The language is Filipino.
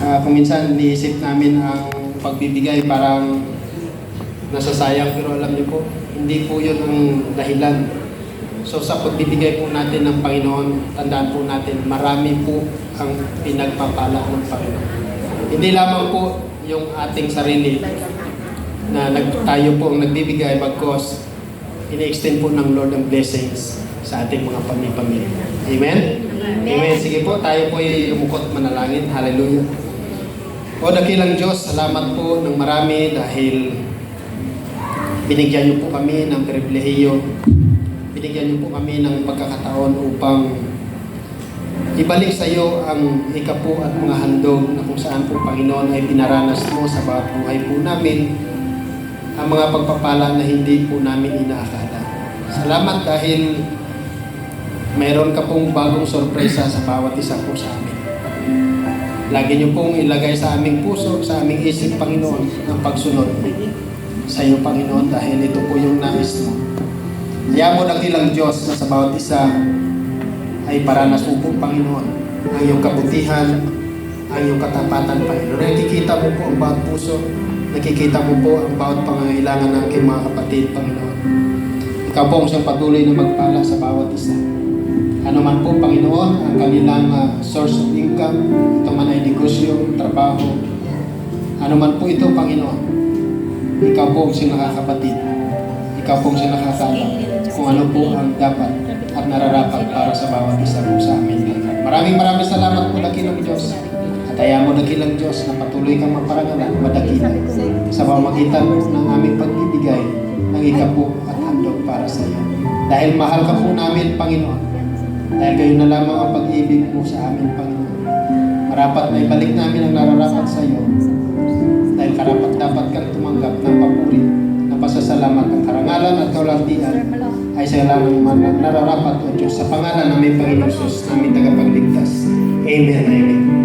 Kung minsan iniisip namin ang pagbibigay parang nasasayang, pero alam niyo po, hindi po yun ang dahilan. So sa pagbibigay po natin ng Panginoon, tandaan po natin, marami po ang pinagpapala ng Panginoon. Hindi lamang po yung ating sarili na tayo po ang nagbibigay, bagkos ini-extend po ng Lord ang blessings sa ating mga pamilya. Amen? Amen. Sige po, tayo po ay lumukot manalangin. Hallelujah. O dakilang Diyos, salamat po ng marami dahil binigyan niyo po kami ng pribilehiyo. Binigyan niyo po kami ng pagkakataon upang ibalik sa iyo ang ikapu at mga handog na kung saan po, Panginoon, ay pinaranas mo sa bawat buhay po namin ang mga pagpapala na hindi po namin inaakala. Salamat dahil mayroon ka pong bagong sorpresa sa bawat isa po sa amin. Lagi niyo pong ilagay sa aming puso, sa aming isip, Panginoon, ang pagsunod sa iyo, Panginoon, dahil ito po yung nais mo. Kaya mo dakilang Diyos na sa bawat isa ay paranas mo po, Panginoon, ang iyong kabutihan, ang iyong katapatan, Panginoon. Nakikita mo po ang bawat puso, nakikita mo po ang bawat pangangailangan ng aking mga kapatid, Panginoon. Ikaw po ang siyang patuloy na magpala sa bawat isa. Ano man po, Panginoon, ang kanilang source of income, ito man ay negosyo, trabaho, ano man po ito, Panginoon, ikaw po ang siyang nakakabatid. Ikaw po ang siyang nakakalam kung ano po ang dapat at nararapat para sa bawat isa po sa amin. Maraming salamat po, dakilang Diyos. At ayaw mo, dakilang Diyos, na patuloy kang maparangalan, madakila sa pamamagitan mo ng aming pagbibigay ng ikapu at handog para sa iyo. Dahil mahal ka po namin, Panginoon. Dahil kayo na lamang ang pag-ibig mo sa amin, Panginoon. Marapat na ibalik namin ang nararapat sa iyo. Dahil karapat-dapat kang tumanggap ng papuri, na pasasalamat, ang karangalan at kawalantian ay sa lamang nararapat, O Diyos, sa pangalan ng aming Panginoon Jesus, naming tagapagligtas. Amen. Amen.